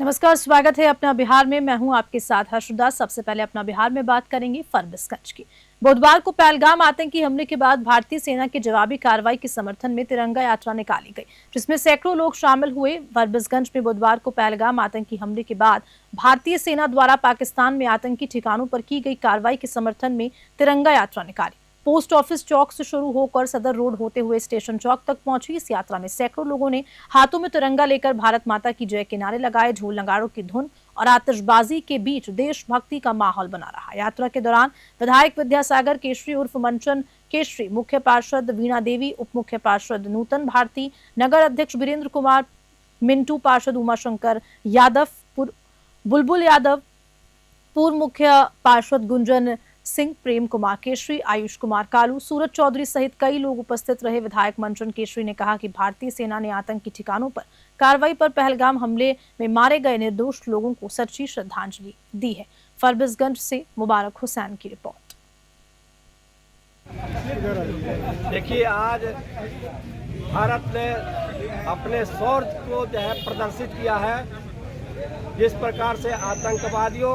नमस्कार, स्वागत है अपना बिहार में। मैं हूं आपके साथ हर्षदा। सबसे पहले अपना बिहार में बात करेंगे फरबिसगंज की। बुधवार को पहलगाम आतंकी हमले के बाद भारतीय सेना की जवाबी कार्रवाई के समर्थन में तिरंगा यात्रा निकाली गई, जिसमें सैकड़ों लोग शामिल हुए। फरबिसगंज में बुधवार को पहलगाम आतंकी हमले के बाद भारतीय सेना द्वारा पाकिस्तान में आतंकी ठिकानों पर की गई कार्रवाई के समर्थन में तिरंगा यात्रा निकाली। पोस्ट ऑफिस चौक से शुरू होकर सदर रोड होते हुए स्टेशन चौक तक पहुंची इस यात्रा में सैकड़ों लोगों ने हाथों में तिरंगा लेकर भारत माता की जय के नारे लगाए। ढोल नगाड़ों की धुन और आतिशबाजी के बीच देशभक्ति का माहौल बना रहा। यात्रा के दौरान विधायक विद्यासागर केशरी उर्फ मंचन केशरी, मुख्य पार्षद वीणा देवी, उप मुख्य पार्षद नूतन भारती, नगर अध्यक्ष वीरेंद्र कुमार मिंटू, पार्षद उमाशंकर यादव, बुलबुल यादव, पूर्व मुख्य पार्षद गुंजन सिंह, प्रेम कुमार केशरी, आयुष कुमार कालू, सूरज चौधरी सहित कई लोग उपस्थित रहे। विधायक मंचन केशरी ने कहा कि भारतीय सेना ने आतंकी ठिकानों पर कार्रवाई पर पहलगाम हमले में मारे गए निर्दोष लोगों को सच्ची श्रद्धांजलि दी है। फरबिसगंज से मुबारक हुसैन की रिपोर्ट। देखिए, आज भारत ने अपने शौर्य को जो है प्रदर्शित किया है। जिस प्रकार से आतंकवादियों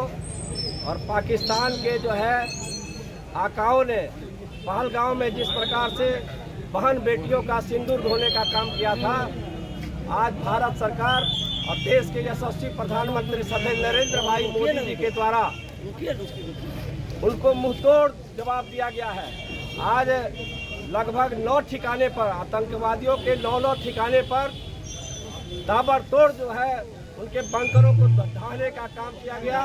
और पाकिस्तान के जो है आकाओं ने पहलगाम में जिस प्रकार से बहन बेटियों का सिंदूर धोने का काम किया था, आज भारत सरकार और देश के यशस्वी प्रधानमंत्री श्री नरेंद्र भाई मोदी जी के द्वारा उनको मुंहतोड़ जवाब दिया गया है। आज लगभग 9 ठिकाने पर आतंकवादियों के 9 ठिकाने पर ताबड़तोड़ जो है उनके बंकरों को ढहाने का काम किया गया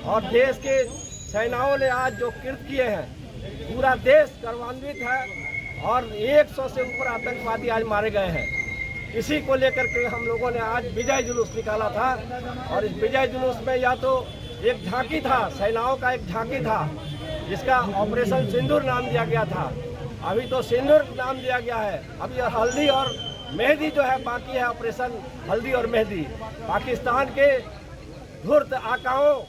और देश के सेनाओं ने आज जो कृत्य किए हैं, पूरा देश गौरवान्वित है और 100 से ऊपर आतंकवादी आज मारे गए हैं। इसी को लेकर के हम लोगों ने आज विजय जुलूस निकाला था और इस विजय जुलूस में या तो एक झांकी था, सेनाओं का एक झांकी था जिसका ऑपरेशन सिंदूर नाम दिया गया था। अभी तो सिंदूर नाम दिया गया है, अभी हल्दी और मेहंदी जो है बाकी है, ऑपरेशन हल्दी और मेहंदी। पाकिस्तान के धूर्त आकाओं,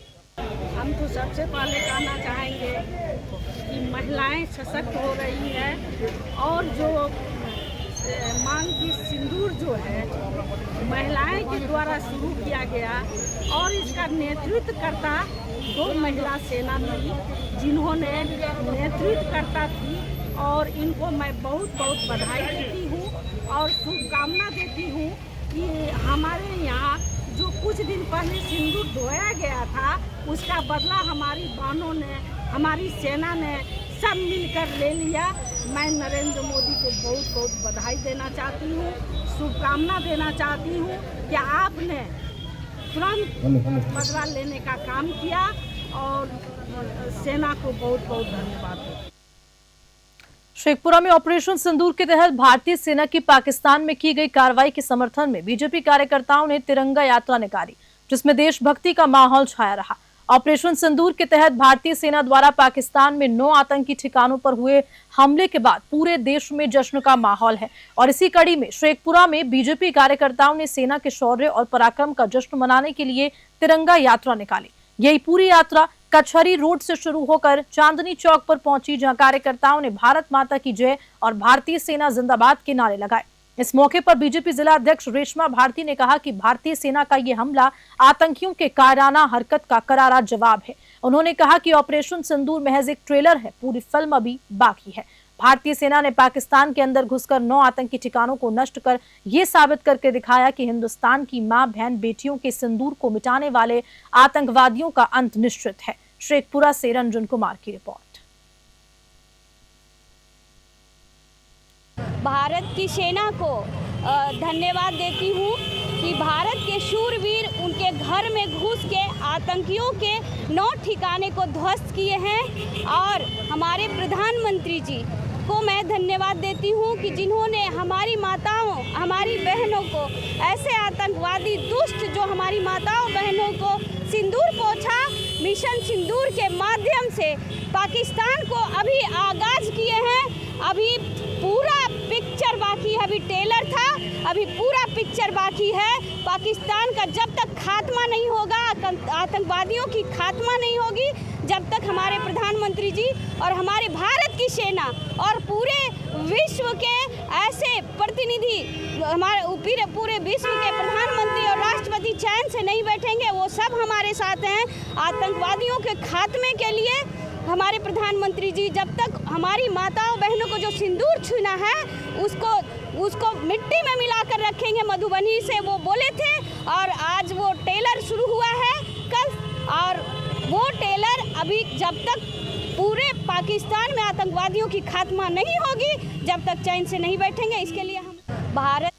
हम तो सबसे पहले कहना चाहेंगे कि महिलाएं सशक्त हो रही है और जो मांग की सिंदूर जो है महिलाएं के द्वारा शुरू किया गया और इसका नेतृत्व करता 2 महिला सेना थी जिन्होंने नेतृत्व करता थी और इनको मैं बहुत बहुत बधाई देती हूँ और शुभकामना देती हूँ कि हमारे यहाँ जो कुछ दिन पहले सिंदूर धोया गया था उसका बदला हमारी बहनों ने, हमारी सेना ने सब मिलकर ले लिया। मैं नरेंद्र मोदी को बहुत बहुत बधाई देना चाहती हूँ, शुभकामना देना चाहती हूँ कि आपने तुरंत बदला लेने का काम किया और सेना को बहुत बहुत धन्यवाद। शेखपुरा में ऑपरेशन सिंदूर के तहत भारतीय सेना की पाकिस्तान में की गई कार्रवाई के समर्थन में बीजेपी कार्यकर्ताओं ने तिरंगा यात्रा निकाली, जिसमें देशभक्ति का माहौल छाया रहा। ऑपरेशन सिंदूर के तहत भारतीय सेना द्वारा पाकिस्तान में 9 आतंकी ठिकानों पर हुए हमले के बाद पूरे देश में जश्न का माहौल है और इसी कड़ी में शेखपुरा में बीजेपी कार्यकर्ताओं ने सेना के शौर्य और पराक्रम का जश्न मनाने के लिए तिरंगा यात्रा निकाली। यही पूरी यात्रा कचहरी रोड से शुरू होकर चांदनी चौक पर पहुंची, जहां कार्यकर्ताओं ने भारत माता की जय और भारतीय सेना जिंदाबाद के नारे लगाए। इस मौके पर बीजेपी जिला अध्यक्ष रेशमा भारती ने कहा कि भारतीय सेना का ये हमला आतंकियों के कायराना हरकत का करारा जवाब है। उन्होंने कहा कि ऑपरेशन सिंदूर महज एक ट्रेलर है, पूरी फिल्म अभी बाकी है। भारतीय सेना ने पाकिस्तान के अंदर घुसकर 9 आतंकी ठिकानों को नष्ट कर ये साबित करके दिखाया कि हिंदुस्तान की मां बहन बेटियों के सिंदूर को मिटाने वाले आतंकवादियों का अंत निश्चित है। शेखपुरा से रंजन कुमार की रिपोर्ट। भारत की सेना को धन्यवाद देती हूँ कि भारत के शूरवीर उनके घर में घुस के आतंकियों के 9 ठिकाने को ध्वस्त किए हैं और हमारे प्रधानमंत्री जी को मैं धन्यवाद देती हूँ कि जिन्होंने हमारी माताओं, हमारी बहनों को, ऐसे आतंकवादी दुष्ट जो हमारी माताओं बहनों को सिंदूर पोछा, मिशन सिंदूर के माध्यम से पाकिस्तान को अभी आगाज किए हैं। अभी पूरा पिक्चर बाकी है, अभी ट्रेलर था, अभी पूरा पिक्चर बाकी है। पाकिस्तान का जब तक खात्मा नहीं होगा, आतंकवादियों की खात्मा नहीं होगी, जब तक हमारे प्रधानमंत्री जी और हमारे भारत की सेना और पूरे विश्व के ऐसे प्रतिनिधि, हमारे पूरे विश्व के प्रधानमंत्री और राष्ट्रपति चैन से नहीं बैठेंगे। वो सब हमारे साथ हैं आतंकवादियों के खात्मे के लिए। हमारे प्रधानमंत्री जी जब तक हमारी माताओं बहनों को जो सिंदूर छूना है उसको मिट्टी में मिलाकर रखेंगे, मधुबनी से वो बोले थे। और आज वो टेलर शुरू हुआ है कल, और वो टेलर अभी जब तक पूरे पाकिस्तान में आतंकवादियों की खात्मा नहीं होगी, जब तक चैन से नहीं बैठेंगे। इसके लिए हम भारत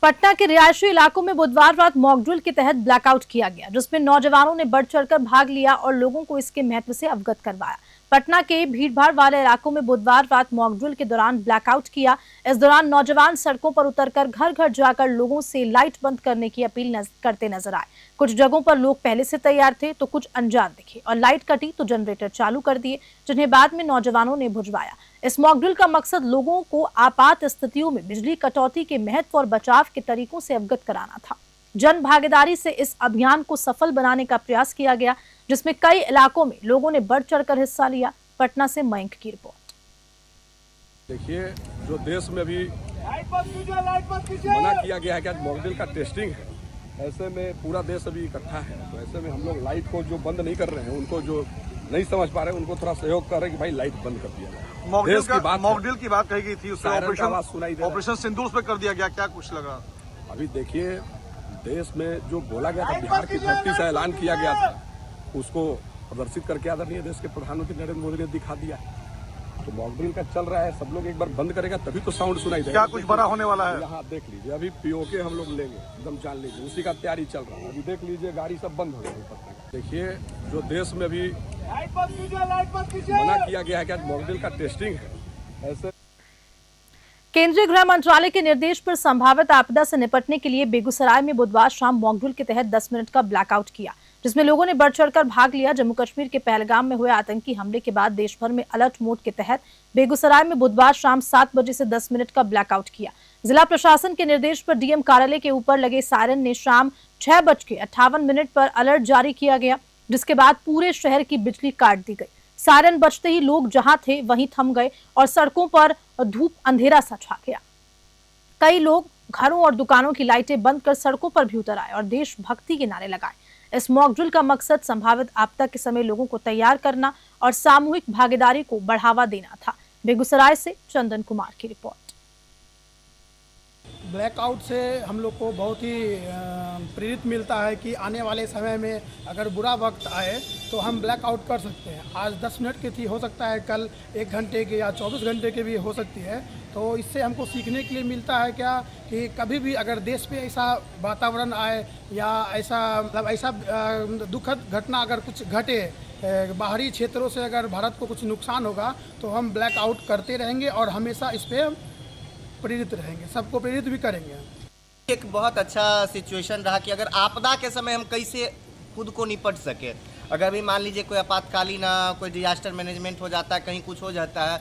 पटना के रिहायशी इलाकों में बुधवार रात मॉकड्रिल के तहत ब्लैकआउट किया गया, जिसमें नौजवानों ने बढ़ चढ़कर भाग लिया और लोगों को इसके महत्व से अवगत करवाया। पटना के भीड़भाड़ वाले इलाकों में बुधवार रात मॉकड्रिल के दौरान ब्लैकआउट किया। इस दौरान नौजवान सड़कों पर उतरकर घर घर जाकर लोगों से लाइट बंद करने की अपील करते नजर आए। कुछ जगहों पर लोग पहले से तैयार थे तो कुछ अनजान दिखे और लाइट कटी तो जनरेटर चालू कर दिए, जिन्हें बाद में नौजवानों ने बुझवाया। इस मॉकड्रिल का मकसद लोगों को आपात स्थितियों में बिजली कटौती के महत्व और बचाव के तरीकों से अवगत कराना था। जन भागीदारी से इस अभियान को सफल बनाने का प्रयास किया गया, जिसमें कई इलाकों में लोगों ने बढ़ चढ़कर हिस्सा लिया। पटना से मयंक की रिपोर्ट। देखिए, जो देश में अभी मना किया गया है कि आज मॉकड्रिल का टेस्टिंग है, ऐसे में पूरा देश अभी इकट्ठा है, तो ऐसे में हम लोग लाइट को जो बंद नहीं कर रहे हैं, उनको जो नहीं समझ पा रहे हैं, उनको थोड़ा सहयोग कर रहे हैं कि भाई लाइट बंद कर दिया जाए। मॉकड्रिल की बात कही गई थी, उससे ऑपरेशन सिंदूर पे कर दिया गया, क्या कुछ लगा? अभी देखिए, देश में जो बोला गया था, बिहार की धरती से ऐलान किया गया था, उसको प्रदर्शित करके आदरणीय देश के प्रधानमंत्री नरेंद्र मोदी ने दिखा दिया। तो मॉकड्रिल का चल रहा है, सब लोग एक बार बंद करेगा तभी तो साउंड सुनाई देगा। क्या कुछ बड़ा होने वाला है? यहाँ देख लीजिए, अभी पीओके हम लोग लेंगे, एकदम जान लीजिए, उसी का तैयारी चल रहा है। अभी देख लीजिए, गाड़ी सब बंद हो गई। देखिए, जो देश में अभी मना किया गया है कि आज मॉकड्रिल का टेस्टिंग है, ऐसे केंद्रीय गृह मंत्रालय के निर्देश पर संभावित आपदा से निपटने के लिए बेगूसराय में बुधवार शाम मॉकड्रिल के तहत 10 मिनट का ब्लैकआउट किया, जिसमें लोगों ने बढ़ चढ़कर भाग लिया। जम्मू कश्मीर के पहलगाम में हुए आतंकी हमले के बाद देश भर में अलर्ट मोड के तहत बेगूसराय में बुधवार शाम 7 बजे से 10 मिनट का ब्लैकआउट किया। जिला प्रशासन के निर्देश पर डीएम कार्यालय के ऊपर लगे सायरन ने शाम 6:58 पर अलर्ट जारी किया गया, जिसके बाद पूरे शहर की बिजली काट दी गई। सायरन बजते ही लोग जहां थे वहीं थम गए और सड़कों पर धूप अंधेरा सा छा गया। कई लोग घरों और दुकानों की लाइटें बंद कर सड़कों पर भी उतर आए और देशभक्ति के नारे लगाए। इस मॉकड्रिल का मकसद संभावित आपदा के समय लोगों को तैयार करना और सामूहिक भागीदारी को बढ़ावा देना था। बेगूसराय से चंदन कुमार की रिपोर्ट। ब्लैकआउट से हम लोग को बहुत ही प्रेरित मिलता है कि आने वाले समय में अगर बुरा वक्त आए तो हम ब्लैकआउट कर सकते हैं। आज 10 मिनट की थी, हो सकता है कल 1 घंटे की या 24 घंटे की भी हो सकती है। तो इससे हमको सीखने के लिए मिलता है क्या कि कभी भी अगर देश पे ऐसा वातावरण आए या ऐसा दुखद घटना अगर कुछ घटे, बाहरी क्षेत्रों से अगर भारत को कुछ नुकसान होगा, तो हम ब्लैकआउट करते रहेंगे और हमेशा इस पर प्रेरित रहेंगे, सबको प्रेरित भी करेंगे। एक बहुत अच्छा सिचुएशन रहा कि अगर आपदा के समय हम कैसे खुद को निपट सके। अगर भी मान लीजिए कोई आपातकालीन कोई डिजास्टर मैनेजमेंट हो जाता है, कहीं कुछ हो जाता है,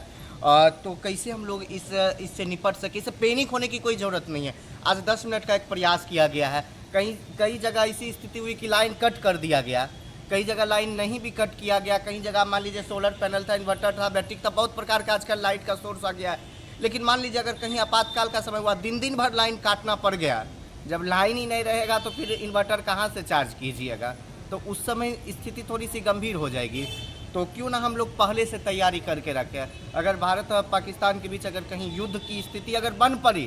तो कैसे हम लोग इससे निपट सके। इससे पैनिक होने की कोई ज़रूरत नहीं है। आज 10 मिनट का एक प्रयास किया गया है। कई जगह ऐसी स्थिति हुई कि लाइन कट कर दिया गया, कई जगह लाइन नहीं भी कट किया गया, कई जगह मान लीजिए सोलर पैनल था, इन्वर्टर था, बैटरी था, बहुत प्रकार का आजकल लाइट का सोर्स आ गया है। लेकिन मान लीजिए अगर कहीं आपातकाल का समय हुआ, दिन भर लाइन काटना पड़ गया, जब लाइन ही नहीं रहेगा तो फिर इन्वर्टर कहाँ से चार्ज कीजिएगा, तो उस समय स्थिति थोड़ी सी गंभीर हो जाएगी। तो क्यों ना हम लोग पहले से तैयारी करके रखें। अगर भारत और पाकिस्तान के बीच अगर कहीं युद्ध की स्थिति अगर बन पड़ी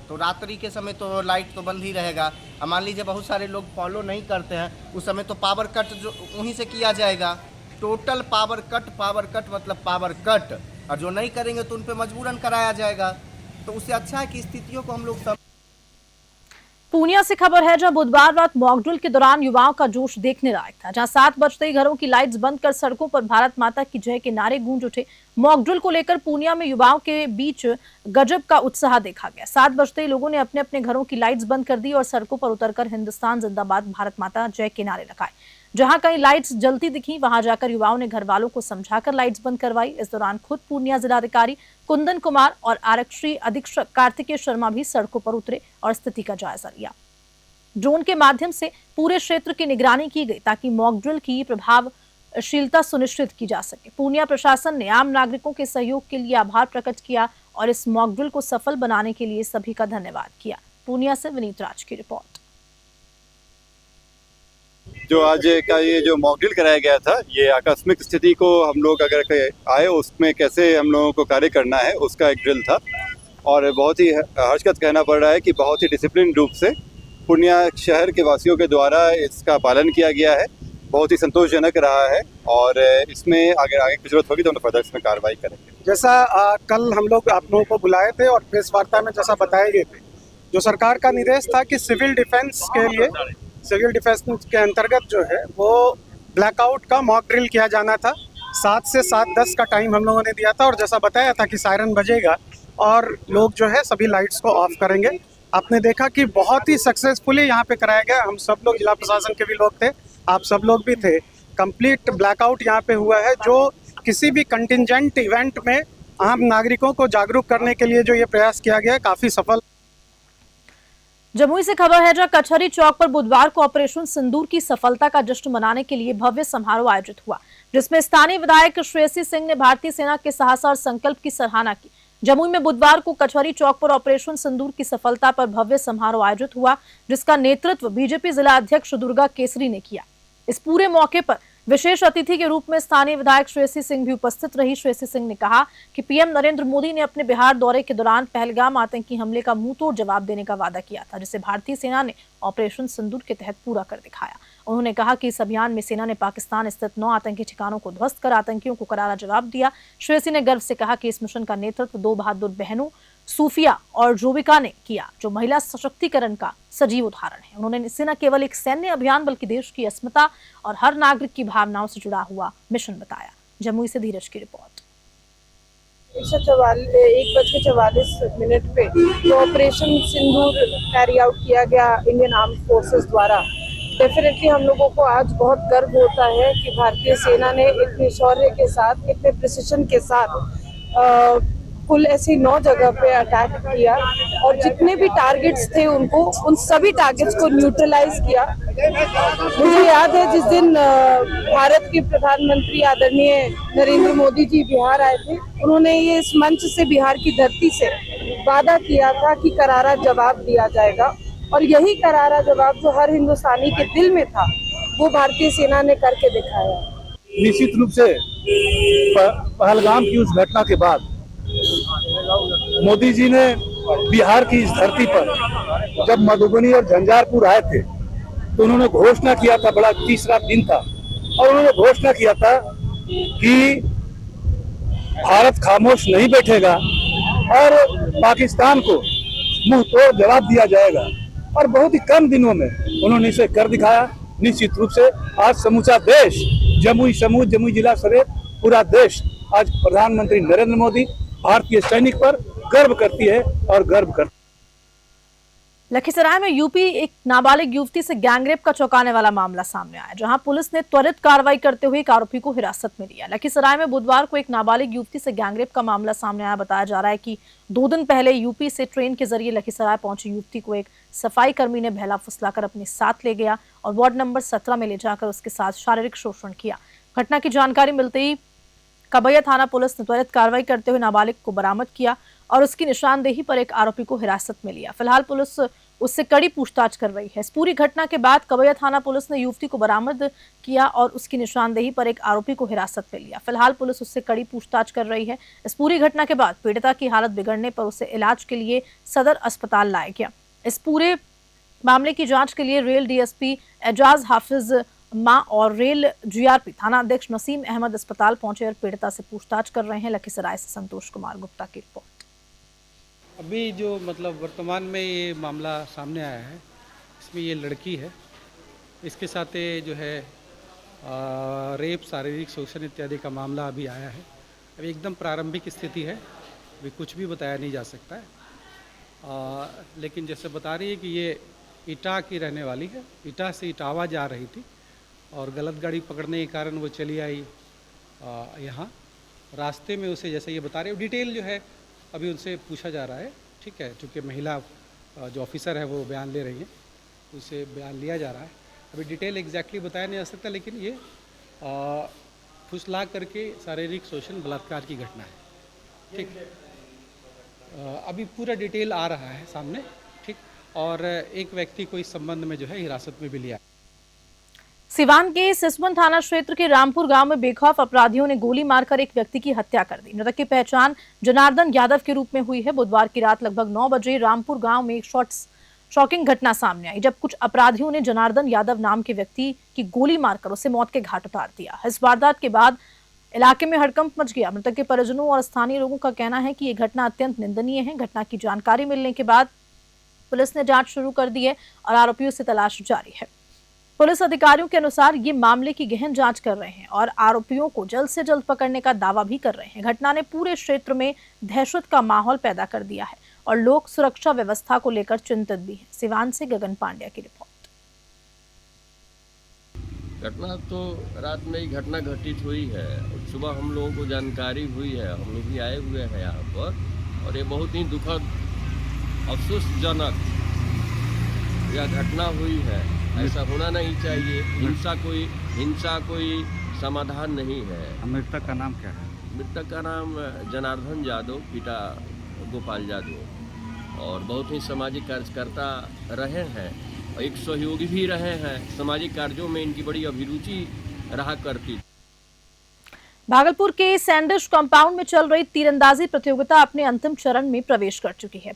तो रात्रि के समय तो लाइट तो बंद ही रहेगा। मान लीजिए बहुत सारे लोग फॉलो नहीं करते हैं, उस समय तो पावर कट जो वहीं से किया जाएगा। टोटल पावर कट मतलब पावर कट, और जो नहीं करेंगे तो उन पे मजबूरन कराया जाएगा। तो उससे अच्छा है कि स्थितियों को हम लोग पूर्णिया से खबर है, जहां बुधवार रात मॉकड्रिल के दौरान युवाओं का जोश देखने लायक था। जहां 7 बजते ही घरों की लाइट्स बंद कर सड़कों पर भारत माता की जय के नारे गूंज उठे। मॉकड्रिल को लेकर पूर्णिया में युवाओं के बीच गजब का उत्साह देखा गया। 7 बजते ही लोगों ने अपने अपने घरों की लाइट्स बंद कर दी और सड़कों पर उतरकर हिंदुस्तान जिंदाबाद, भारत माता जय के नारे लगाए। जहां कहीं लाइट्स जलती दिखी, वहां जाकर युवाओं ने घर वालों को समझाकर लाइट्स बंद करवाई। इस दौरान खुद पूर्णिया जिलाधिकारी कुंदन कुमार और आरक्षी अधीक्षक कार्तिकेय शर्मा भी सड़कों पर उतरे और स्थिति का जायजा लिया। ड्रोन के माध्यम से पूरे क्षेत्र की निगरानी की गई ताकि मॉकड्रिल की प्रभावशीलता सुनिश्चित की जा सके। पूर्णिया प्रशासन ने आम नागरिकों के सहयोग के लिए आभार प्रकट किया और इस मॉक ड्रिल को सफल बनाने के लिए सभी का धन्यवाद किया। पूर्णिया से विनीत राज की रिपोर्ट। जो आज का ये जो मॉक ड्रिल कराया गया था, ये आकस्मिक स्थिति को हम लोग अगर आए उसमें कैसे हम लोगों को कार्य करना है उसका एक ड्रिल था और बहुत ही हर्षगत कहना पड़ रहा है कि बहुत ही डिसिप्लिन रूप से पूर्णिया शहर के वासियों के द्वारा इसका पालन किया गया है। बहुत ही संतोषजनक रहा है और इसमें अगर आगे की जरूरत होगी तो हम फर्दर इसमें कार्रवाई करेंगे। जैसा कल हम लोग आप लोगों को बुलाए थे और प्रेस वार्ता में जैसा बताए गए थे, जो सरकार का निर्देश था कि सिविल डिफेंस के अंतर्गत जो है वो ब्लैकआउट का मॉक ड्रिल किया जाना था। 7 से 7:10 का टाइम हम लोगों ने दिया था और जैसा बताया था कि सायरन बजेगा और लोग जो है सभी लाइट्स को ऑफ करेंगे। आपने देखा कि बहुत ही सक्सेसफुली यहाँ पे कराया गया। हम सब लोग जिला प्रशासन के भी लोग थे, आप सब लोग भी थे। कंप्लीट ब्लैकआउट यहाँ पे हुआ है, जो किसी भी कंटिजेंट इवेंट में आम नागरिकों को जागरूक करने के लिए जो ये प्रयास किया गया है काफी सफल। जमुई से खबर है, जहां कचहरी चौक पर बुधवार को ऑपरेशन सिंदूर की सफलता का जश्न मनाने के लिए भव्य समारोह आयोजित हुआ, जिसमें स्थानीय विधायक श्रेयसी सिंह ने भारतीय सेना के साहस और संकल्प की सराहना की। जमुई में बुधवार को कचहरी चौक पर ऑपरेशन सिंदूर की सफलता पर भव्य समारोह आयोजित हुआ, जिसका नेतृत्व बीजेपी जिला अध्यक्ष दुर्गा केसरी ने किया। इस पूरे मौके पर विशेष अतिथि के रूप में स्थानीय विधायक श्रेयसी सिंह भी उपस्थित रही। श्रेयसी सिंह ने कहा कि पीएम नरेंद्र मोदी ने अपने बिहार दौरे के दौरान पहलगाम आतंकी हमले का मुंहतोड़ जवाब देने का वादा किया था, जिसे भारतीय सेना ने ऑपरेशन सिंदूर के तहत पूरा कर दिखाया। उन्होंने कहा कि इस अभियान में सेना ने पाकिस्तान स्थित 9 आतंकी ठिकानों को ध्वस्त कर आतंकियों को करारा जवाब दिया। श्रेयसी ने गर्व से कहा कि इस मिशन का नेतृत्व 2 बहादुर बहनों सूफिया और जोविका ने किया, जो महिला सशक्तिकरण का सजीव उदाहरण है। उन्होंने इसे न केवल एक सैन्य अभियान बल्कि देश की अस्मिता और हर नागरिक की भावनाओं से जुड़ा हुआ मिशन बताया। जमुई से धीरज की रिपोर्ट। 1:44 पे जो ऑपरेशन सिंदूर कैरी आउट किया गया इंडियन आर्म फोर्सेस द्वारा, डेफिनेटली हम लोगों को आज बहुत गर्व होता है कि भारतीय सेना ने इतने शौर्य के साथ, इतने प्रिसिशन के साथ कुल ऐसी 9 जगह पे अटैक किया और जितने भी टारगेट्स थे उन सभी टारगेट्स को न्यूट्रलाइज किया। मुझे याद है जिस दिन भारत के प्रधानमंत्री आदरणीय नरेंद्र मोदी जी बिहार आए थे, उन्होंने ये इस मंच से, बिहार की धरती से वादा किया था कि करारा जवाब दिया जाएगा और यही करारा जवाब जो हर हिंदुस्तानी के दिल में था वो भारतीय सेना ने करके दिखाया। निश्चित रूप से पहलगाम की उस घटना के बाद मोदी जी ने बिहार की इस धरती पर जब मधुबनी और झंझारपुर आए थे तो उन्होंने घोषणा किया था, बड़ा तीसरा दिन था, और उन्होंने घोषणा किया था कि भारत खामोश नहीं बैठेगा और पाकिस्तान को मुंह तोड़ जवाब दिया जाएगा। और बहुत ही कम दिनों में उन्होंने इसे कर दिखाया। निश्चित रूप से आज समूचा देश, जमुई समूह, जमुई जिला समेत पूरा देश आज प्रधानमंत्री नरेंद्र मोदी भारतीय सैनिक पर गर्व करती है और गर्व करती है। लखीसराय में यूपी एक नाबालिग युवती से गैंगरेप का चौंकाने वाला मामला सामने आया, जहां पुलिस ने त्वरित कार्रवाई करते हुए एक आरोपी को हिरासत में लिया। लखीसराय में बुधवार को एक नाबालिग युवती से गैंगरेप का मामला सामने आया। बताया जा रहा है कि 2 दिन पहले यूपी से ट्रेन के जरिए लखीसराय पहुंची युवती को एक सफाई कर्मी ने बहला फुसलाकर अपने साथ ले गया और वार्ड नंबर 17 में ले जाकर उसके साथ शारीरिक शोषण किया। घटना की जानकारी मिलते ही कबैया थाना पुलिस ने त्वरित कार्रवाई करते हुए नाबालिग को बरामद किया और उसकी निशानदेही पर एक आरोपी को हिरासत में लिया। फिलहाल पुलिस उससे कड़ी पूछताछ कर रही है। इस पूरी घटना के बाद कबैया थाना पुलिस ने युवती को बरामद किया और उसकी निशानदेही पर एक आरोपी को हिरासत में लिया। फिलहाल पुलिस उससे कड़ी पूछताछ कर रही है। इस पूरी घटना के बाद पीड़िता की हालत बिगड़ने पर उसे इलाज के लिए सदर अस्पताल लाया गया। इस पूरे मामले की जाँच के लिए रेल डीएसपी एजाज हाफिज मां और रेल जीआरपी थाना अध्यक्ष नसीम अहमद अस्पताल पहुंचे और पीड़िता से पूछताछ कर रहे हैं। लखीसराय से संतोष कुमार गुप्ता की रिपोर्ट। अभी जो वर्तमान में ये मामला सामने आया है, इसमें ये लड़की है, इसके साथ जो है रेप, शारीरिक शोषण इत्यादि का मामला अभी आया है। अभी एकदम प्रारंभिक स्थिति है, अभी कुछ भी बताया नहीं जा सकता है। लेकिन जैसे बता रही है कि ये इटा की रहने वाली है, इटा से इटावा जा रही थी और गलत गाड़ी पकड़ने के कारण वो चली आई यहाँ। रास्ते में उसे, जैसे ये बता रहे हो, डिटेल जो है अभी उनसे पूछा जा रहा है, ठीक है, चूँकि महिला जो ऑफिसर है वो बयान ले रही है, उसे बयान लिया जा रहा है। अभी डिटेल एग्जैक्टली बताया नहीं जा सकता, लेकिन ये फुसला करके शारीरिक शोषण बलात्कार की घटना है। ठीक, अभी पूरा डिटेल आ रहा है सामने। ठीक, और एक व्यक्ति को इस संबंध में जो है हिरासत में भी लिया। सिवान के सिसवन थाना क्षेत्र के रामपुर गांव में बेखौफ अपराधियों ने गोली मारकर एक व्यक्ति की हत्या कर दी। मृतक की पहचान जनार्दन यादव के रूप में हुई है। बुधवार की रात लगभग 9 बजे रामपुर गांव में एक शॉकिंग घटना सामने आई, जब कुछ अपराधियों ने जनार्दन यादव नाम के व्यक्ति की गोली मारकर उसे मौत के घाट उतार दिया। इस वारदात के बाद इलाके में हड़कंप मच गया। मृतक के परिजनों और स्थानीय लोगों का कहना है कि यह घटना अत्यंत निंदनीय है। घटना की जानकारी मिलने के बाद पुलिस ने जांच शुरू कर दी है और आरोपियों से तलाश जारी है। पुलिस अधिकारियों के अनुसार ये मामले की गहन जांच कर रहे हैं और आरोपियों को जल्द से जल्द पकड़ने का दावा भी कर रहे हैं। घटना ने पूरे क्षेत्र में दहशत का माहौल पैदा कर दिया है और लोग सुरक्षा व्यवस्था को लेकर चिंतित भी हैं। सिवान से गगन पांड्या की रिपोर्ट। घटना तो रात में ही घटना घटित हुई है और सुबह हम लोगों को जानकारी हुई है। हम लोग भी आए हुए हैं यहाँ पर और ये बहुत ही दुखद अफसोसजनक यह घटना हुई है। ऐसा होना नहीं चाहिए। हिंसा कोई समाधान नहीं है। मृतक का नाम क्या है? मृतक का नाम जनार्दन यादव, पिता गोपाल यादव, और बहुत ही सामाजिक कार्यकर्ता रहे हैं और एक सहयोगी भी रहे हैं। सामाजिक कार्यों में इनकी बड़ी अभिरुचि रहा करती। भागलपुर के सैंडिश कंपाउंड में चल रही तीरंदाजी प्रतियोगिता अपने अंतिम चरण में प्रवेश कर चुकी है।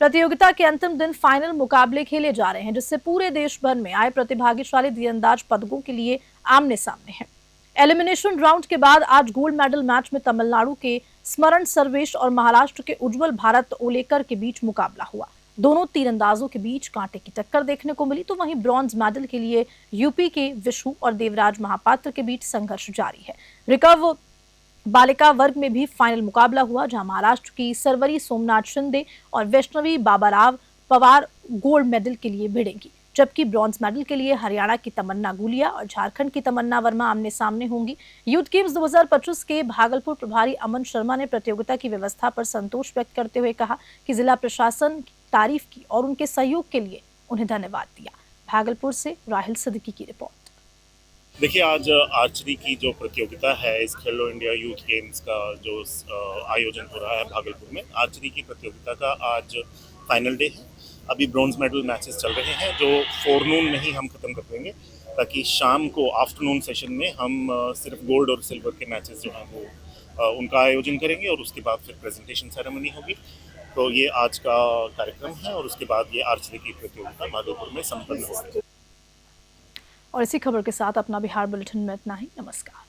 प्रतियोगिता के अंतिम दिन फाइनल मुकाबले खेले जा रहे हैं, जिससे पूरे देश भर में आए प्रतिभागिशाली तीरंदाज पदकों के लिए आमने सामने हैं। एलिमिनेशन राउंड के बाद आज गोल्ड मेडल मैच में तमिलनाडु के स्मरण सर्वेश और महाराष्ट्र के उज्जवल भारत ओलेकर के बीच मुकाबला हुआ। दोनों तीरंदाजों के बीच कांटे की टक्कर देखने को मिली, तो वहीं ब्रॉन्ज मेडल के लिए यूपी के विशु और देवराज महापात्र के बीच संघर्ष जारी है। रिकर्व बालिका वर्ग में भी फाइनल मुकाबला हुआ, जहां महाराष्ट्र की सरवरी सोमनाथ शिंदे और वैष्णवी बाबाराव पवार गोल्ड मेडल के लिए भिड़ेंगी, जबकि ब्रॉन्ज मेडल के लिए हरियाणा की तमन्ना गुलिया और झारखंड की तमन्ना वर्मा आमने सामने होंगी। यूथ गेम्स 2025 के भागलपुर प्रभारी अमन शर्मा ने प्रतियोगिता की व्यवस्था पर संतोष व्यक्त करते हुए कहा कि जिला प्रशासन की तारीफ की और उनके सहयोग के लिए उन्हें धन्यवाद दिया। भागलपुर से राहिल सिद्दीकी की रिपोर्ट। देखिए, आज आर्चरी की जो प्रतियोगिता है, इस खेलो इंडिया यूथ गेम्स का जो आयोजन हो रहा है भागलपुर में, आर्चरी की प्रतियोगिता का आज फाइनल डे है। अभी ब्रॉन्ज मेडल मैचेस चल रहे हैं जो फोरनून में ही हम खत्म कर देंगे, ताकि शाम को आफ्टरनून सेशन में हम सिर्फ गोल्ड और सिल्वर के मैचेस जो हैं वो उनका आयोजन करेंगे और उसके बाद फिर प्रेजेंटेशन सेरेमनी होगी। तो ये आज का कार्यक्रम है और उसके बाद ये आर्चरी की प्रतियोगिता भागलपुर में संपन्न होगी। और इसी खबर के साथ अपना बिहार बुलेटिन में इतना ही। नमस्कार।